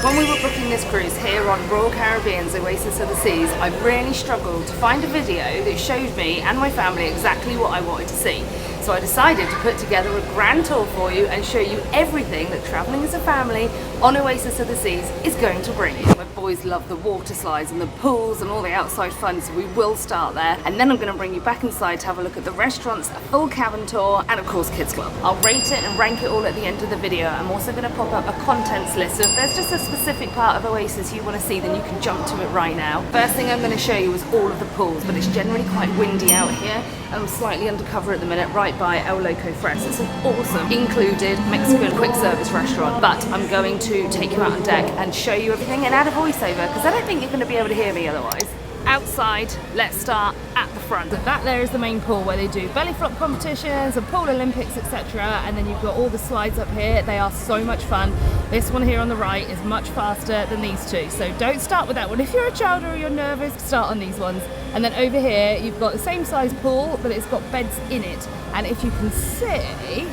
When we were booking this cruise here on Royal Caribbean's Oasis of the Seas, I really struggled to find a video that showed me and my family exactly what I wanted to see. So I decided to put together a grand tour for you and show you everything that travelling as a family on Oasis of the Seas is going to bring you. My boys love the water slides and the pools and all the outside fun, so we will start there. And then I'm going to bring you back inside to have a look at the restaurants, a full cabin tour, and of course Kids Club. I'll rate it and rank it all at the end of the video. I'm also going to pop up a contents list, so if there's just a specific part of Oasis you want to see, then you can jump to it right now. First thing I'm going to show you is all of the pools, but it's generally quite windy out here. I'm slightly undercover at the minute, right by El Loco Fres. It's an awesome included Mexican quick service restaurant, but I'm going to take you out on deck and show you everything and add a voiceover because I don't think you're going to be able to hear me otherwise. Outside, let's start at the front. That there is the main pool where they do belly flop competitions and pool Olympics, etc. And then you've got all the slides up here. They are so much fun. This one here on the right is much faster than these two, so don't start with that one. If you're a child or you're nervous, start on these ones. And then over here you've got the same size pool, but it's got beds in it. And if you can see,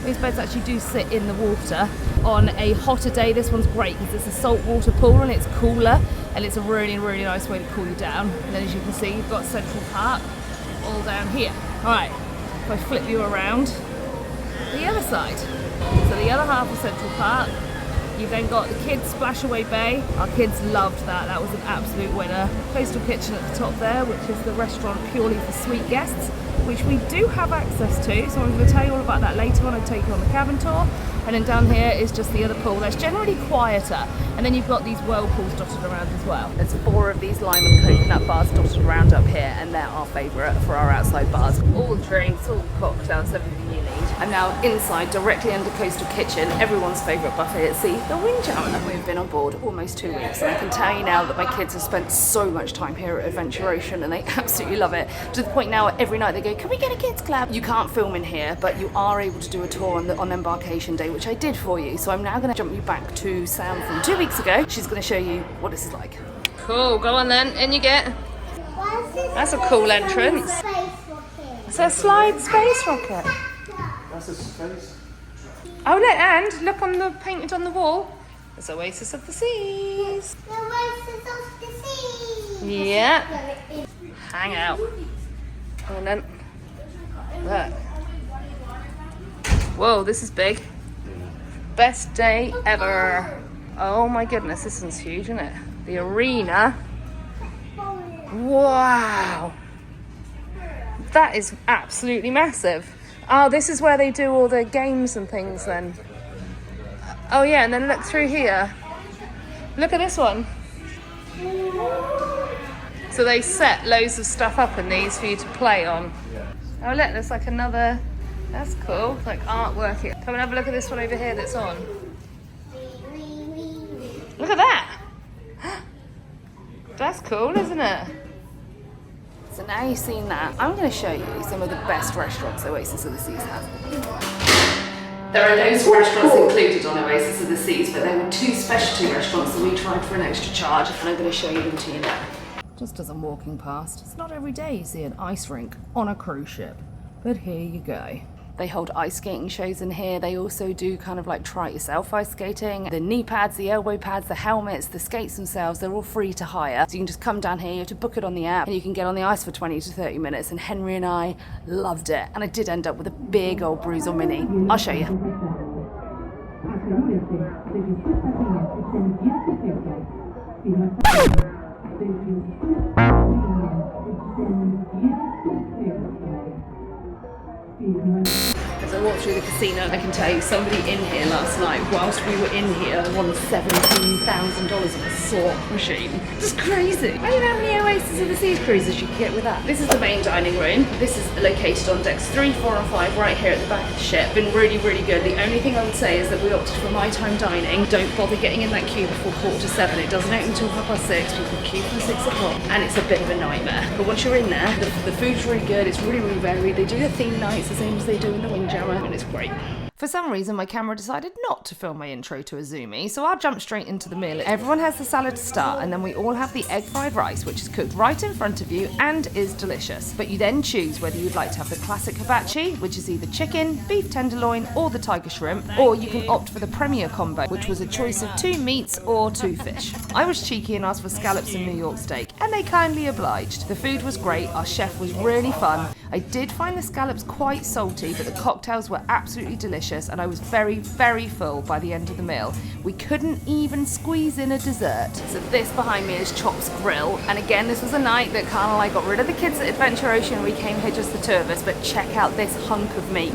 these beds actually do sit in the water. On a hotter day, this one's great because it's a saltwater pool and it's cooler, and it's a really, really nice way to cool you down. And then as you can see, you've got Central Park all down here. All right, if I flip you around the other side. So the other half of Central Park, you've then got the kids' Splash Away Bay. Our kids loved that. That was an absolute winner. Coastal Kitchen at the top there, which is the restaurant purely for suite guests, which we do have access to. So I'm going to tell you all about that later when I take you on the cabin tour. And then down here is just the other pool. That's generally quieter. And then you've got these whirlpools dotted around as well. There's 4 of these lime and coconut bars dotted around up here, and they're our favourite for our outside bars. All drinks, all cocktails, everything you need. I'm now inside, directly under Coastal Kitchen, everyone's favourite buffet at sea, the Windjammer. We've been on board almost 2 weeks, and I can tell you now that my kids have spent so much time here at Adventure Ocean, and they absolutely love it. To the point now, every night they go, can we get a kids club? You can't film in here, but you are able to do a tour on embarkation day, which I did for you. So I'm now going to jump you back to Sam from 2 weeks ago. She's going to show you what this is like. Cool, go on then, in you get. That's a cool entrance. It's a slide space rocket. That's a space. Oh look, and look on the painted on the wall. It's Oasis of the Seas. The Oasis of the Seas. Yeah. Hang out. And then look. Whoa, this is big. Best day ever. Oh my goodness, this one's huge, isn't it? The arena. Wow. That is absolutely massive. Oh, this is where they do all the games and things then. Oh yeah, and then look through here. Look at this one. So they set loads of stuff up in these for you to play on. Oh look, there's like another, that's cool, it's like artwork. Come and have a look at this one over here that's on. Look at that. That's cool, isn't it? So now you've seen that, I'm going to show you some of the best restaurants Oasis of the Seas has. There are loads of restaurants included on Oasis of the Seas, but there were 2 specialty restaurants that we tried for an extra charge, and I'm going to show you them to you now. Just as I'm walking past, it's not every day you see an ice rink on a cruise ship, but here you go. They hold ice skating shows in here. They also do kind of like try it yourself ice skating. The knee pads, the elbow pads, the helmets, the skates themselves, they're all free to hire. So you can just come down here, you have to book it on the app, and you can get on the ice for 20 to 30 minutes. And Henry and I loved it. And I did end up with a big old bruise on my knee. I'll show you. As I walked through the casino, I can tell you somebody in here last night, whilst we were in here, won $17,000 on a slot machine. Just crazy. Imagine how many Oasis of the Seas cruises you could get with that. This is the main dining room. This is located on decks 3, 4 and 5 right here at the back of the ship. Been really, really good. The only thing I would say is that we opted for my time dining. Don't bother getting in that queue before 7:15. It doesn't open until 6:30. People queue from 6 o'clock and it's a bit of a nightmare. But once you're in there, the food's really good. It's really, really varied. They do the theme nights the same as they do in the Windjammer, and it's great. For some reason, my camera decided not to film my intro to a zoomie, so I'll jump straight into the meal. Everyone has the salad to start, and then we all have the egg fried rice, which is cooked right in front of you and is delicious. But you then choose whether you'd like to have the classic hibachi, which is either chicken, beef tenderloin, or the tiger shrimp, or you can opt for the premier combo, which was a choice of 2 meats or 2 fish. I was cheeky and asked for scallops and New York steak, and they kindly obliged. The food was great, our chef was really fun. I did find the scallops quite salty, but the cocktails were absolutely delicious, and I was very, very full by the end of the meal. We couldn't even squeeze in a dessert. So this behind me is Chop's Grill, and again, this was a night that Carl and I got rid of the kids at Adventure Ocean, and we came here just the 2 of us, but check out this hunk of meat.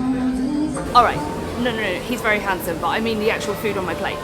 Alright, no, he's very handsome, but I mean the actual food on my plate.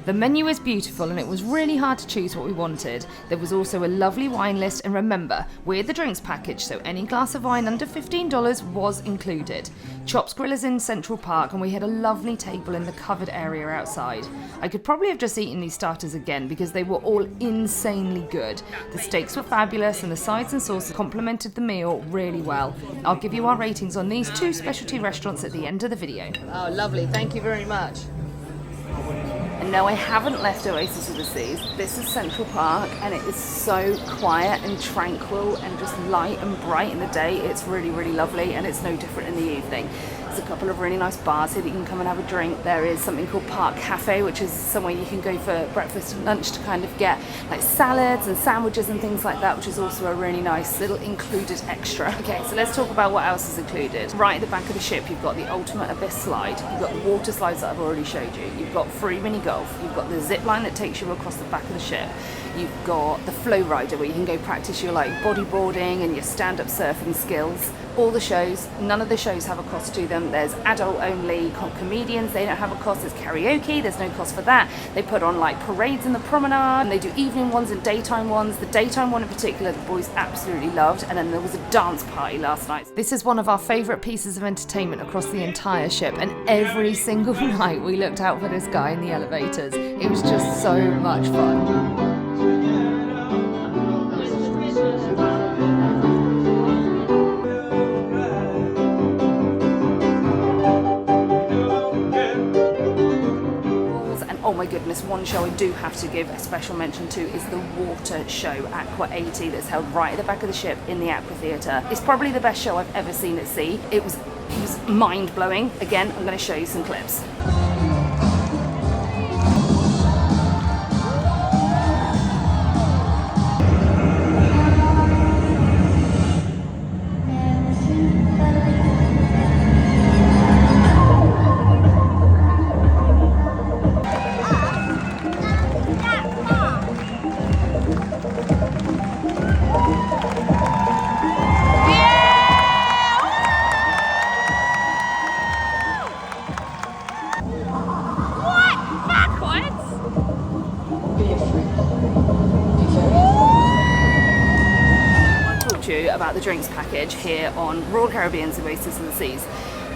The menu is beautiful and it was really hard to choose what we wanted. There was also a lovely wine list, and remember, we're the drinks package, so any glass of wine under $15 was included. Chop's Grill is in Central Park and we had a lovely table in the covered area outside. I could probably have just eaten these starters again because they were all insanely good. The steaks were fabulous and the sides and sauces complemented the meal really well. I'll give you our ratings on these 2 specialty restaurants at the end of the video. Oh, lovely. Thank you very much. And no, I haven't left Oasis of the Seas. This is Central Park and it is so quiet and tranquil and just light and bright in the day. It's really, really lovely, and it's no different in the evening. There's a couple of really nice bars here that you can come and have a drink. There is something called Park Cafe, which is somewhere you can go for breakfast and lunch to kind of get like salads and sandwiches and things like that, which is also a really nice little included extra. Okay, so let's talk about what else is included. Right at the back of the ship, you've got the Ultimate Abyss slide. You've got the water slides that I've already showed you. You've got free mini golf. You've got the zip line that takes you across the back of the ship. You've got the flow rider where you can go practice your like bodyboarding and your stand-up surfing skills. All the shows, none of the shows have a cost to them. There's adult only comedians, they don't have a cost. There's karaoke, there's no cost for that. They put on like parades in the promenade, and they do evening ones and daytime ones. The daytime one in particular, the boys absolutely loved. And then there was a dance party last night. This is one of our favourite pieces of entertainment across the entire ship, and every single night we looked out for this guy in the elevators. It was just so much fun. Oh my goodness, one show I do have to give a special mention to is the water show, AquaTheater, that's held right at the back of the ship in the AquaTheater. It's probably the best show I've ever seen at sea. It was mind-blowing. Again, I'm going to show you some clips. About the drinks package here on Royal Caribbean's Oasis of the Seas.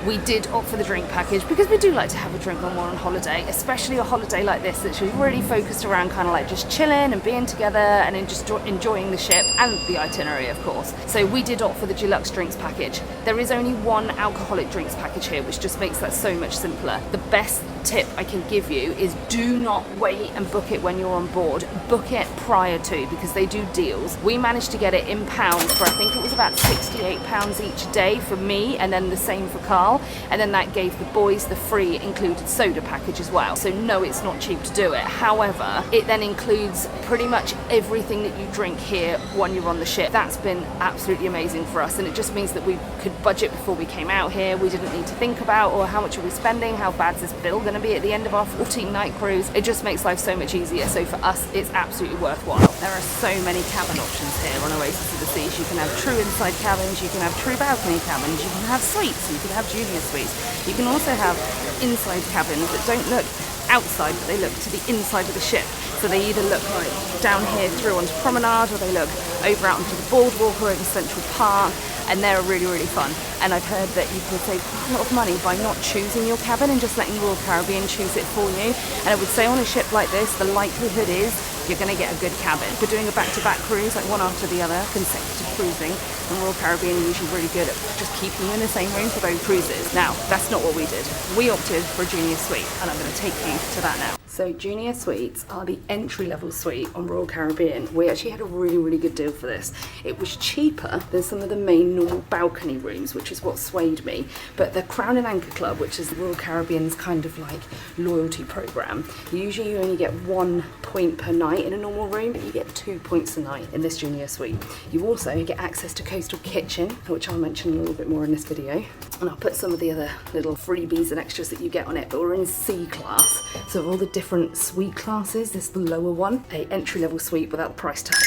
We did opt for the drink package because we do like to have a drink when we're on holiday, especially a holiday like this that's really focused around kind of like just chilling and being together and just enjoying the ship and the itinerary, of course. So we did opt for the deluxe drinks package. There is only one alcoholic drinks package here, which just makes that so much simpler. The best tip I can give you is do not wait and book it when you're on board. Book it prior to, because they do deals. We managed to get it in pounds for, I think it was about £68 each day for me, and then the same for Carl. And then that gave the boys the free included soda package as well. So no, it's not cheap to do it. However, it then includes pretty much everything that you drink here when you're on the ship. That's been absolutely amazing for us, and it just means that we could budget before we came out here. We didn't need to think about, or how much are we spending, how bad's this bill going to be at the end of our 14-night cruise. It just makes life so much easier. So for us, it's absolutely worthwhile. There are so many cabin options here on Oasis of the Seas. You can have true inside cabins, you can have true balcony cabins, you can have suites, you can have junior suites. You can also have inside cabins that don't look outside, but they look to the inside of the ship. So they either look like down here through onto Promenade, or they look over out onto the Boardwalk or over Central Park, and they're really, really fun. And I've heard that you can save quite a lot of money by not choosing your cabin and just letting Royal Caribbean choose it for you. And I would say on a ship like this, the likelihood is you're going to get a good cabin. If we're doing a back-to-back cruise, like one after the other, consecutive cruising, and Royal Caribbean are usually really good at just keeping you in the same room for those cruises. Now, that's not what we did. We opted for a junior suite, and I'm going to take you to that now. So junior suites are the entry-level suite on Royal Caribbean. We actually had a really, really good deal for this. It was cheaper than some of the main normal balcony rooms, which is what swayed me. But the Crown and Anchor Club, which is Royal Caribbean's kind of like loyalty program, usually you only get 1 point per night in a normal room, but you get 2 points a night in this junior suite. You also get access to coastal kitchen, which I'll mention a little bit more in this video. And I'll put some of the other little freebies and extras that you get on it, but we're in C class. So of all the different suite classes, this is the lower one, a entry-level suite without the price tag.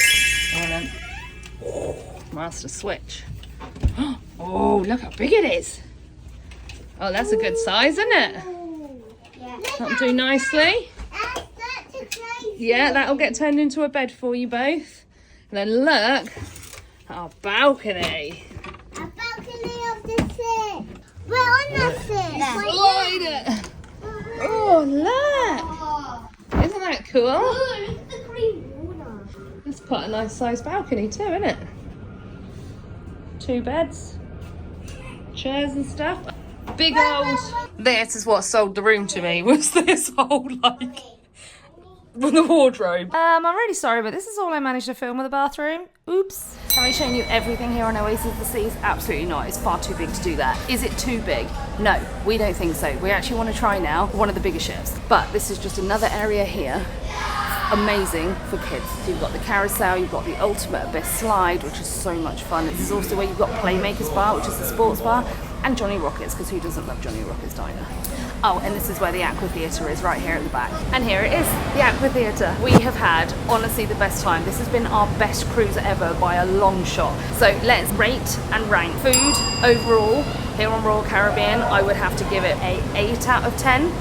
Oh, then. Oh, master switch. Oh, look how big it is. Oh, that's a good size, isn't it? Yeah. That'll do nicely. Yeah, that'll get turned into a bed for you both. And then look at our balcony. A balcony of the sea. We're on the sea. Slide it. Oh, look. Isn't that cool? Oh, look at the green water. It's quite a nice sized balcony too, isn't it? 2 beds, chairs and stuff. Big old... This is what sold the room to me, was this whole like... the wardrobe. I'm really sorry, but this is all I managed to film with the bathroom. Oops. Have I shown you everything here on Oasis of the Seas? Absolutely not. It's far too big to do that. Is it too big? No, we don't think so. We actually want to try now one of the bigger ships. But this is just another area here. Amazing for kids. So you've got the carousel, you've got the ultimate abyss slide, which is so much fun. This is also where you've got Playmakers Bar, which is the sports bar, and Johnny Rockets, because who doesn't love Johnny Rockets diner? Oh, and this is where the AquaTheater is, right here at the back. And here it is, the AquaTheater. We have had, honestly, the best time. This has been our best cruise ever by a long shot. So let's rate and rank. Food, overall, here on Royal Caribbean, I would have to give it a 8 out of 10.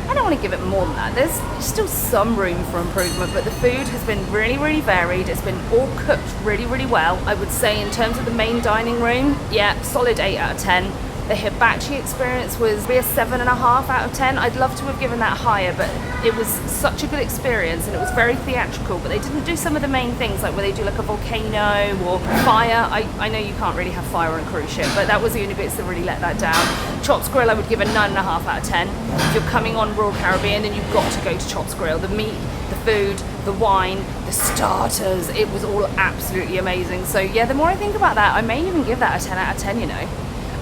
I don't want to give it more than that. There's still some room for improvement, but the food has been really, really varied. It's been all cooked really, really well. I would say in terms of the main dining room, yeah, solid 8 out of 10. The hibachi experience was a 7.5 out of 10. I'd love to have given that higher, but it was such a good experience and it was very theatrical, but they didn't do some of the main things, like where they do like a volcano or fire. I know you can't really have fire on a cruise ship, but that was the only bits that really let that down. Chops Grill, I would give a 9.5 out of 10. If you're coming on Royal Caribbean, then you've got to go to Chops Grill. The meat, the food, the wine, the starters, it was all absolutely amazing. So yeah, the more I think about that, I may even give that a 10 out of 10, you know.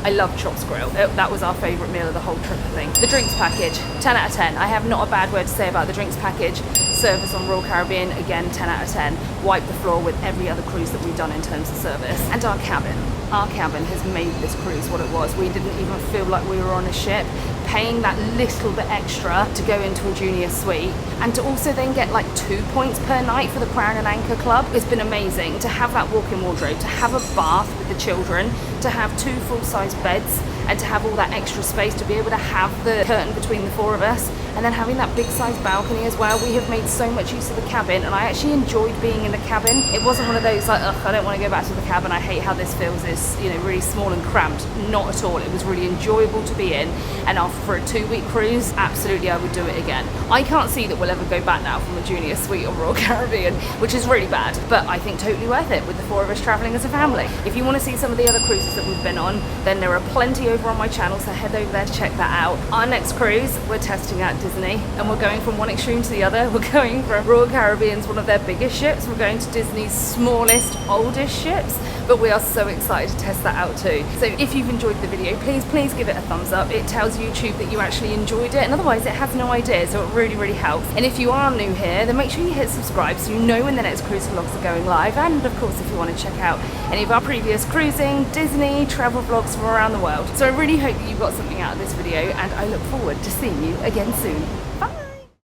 I love Chops Grill. That was our favourite meal of the whole trip, I think. The drinks package, 10 out of 10. I have not a bad word to say about the drinks package. Service on Royal Caribbean, again, 10 out of 10. Wipe the floor with every other cruise that we've done in terms of service. And our cabin. Our cabin has made this cruise what it was. We didn't even feel like we were on a ship. Paying that little bit extra to go into a junior suite and to also then get like 2 points per night for the Crown and Anchor Club has been amazing. To have that walk-in wardrobe, to have a bath with the children, to have 2 full-size beds, and to have all that extra space, to be able to have the curtain between the 4 of us, and then having that big size balcony as well. We have made so much use of the cabin, and I actually enjoyed being in the cabin. It wasn't one of those like, ugh, I don't want to go back to the cabin, I hate how this feels, it's, you know, really small and cramped. Not at all. It was really enjoyable to be in, and for a 2-week cruise, absolutely I would do it again. I can't see that we'll ever go back now from a junior suite on Royal Caribbean, which is really bad, but I think totally worth it with the 4 of us traveling as a family. If you want to see some of the other cruises that we've been on, then there are plenty over on my channel, so head over there to check that out. Our next cruise, we're testing out Disney, and we're going from one extreme to the other. We're going from Royal Caribbean's one of their biggest ships, we're going to Disney's smallest, oldest ships, but we are so excited to test that out too. So if you've enjoyed the video, please give it a thumbs up. It tells YouTube that you actually enjoyed it, and otherwise it has no idea, so it really, really helps. And if you are new here, then make sure you hit subscribe so you know when the next cruise vlogs are going live, and of course if you want to check out any of our previous cruising, Disney, travel vlogs from around the world. So I really hope that you got something out of this video, and I look forward to seeing you again soon. Bye!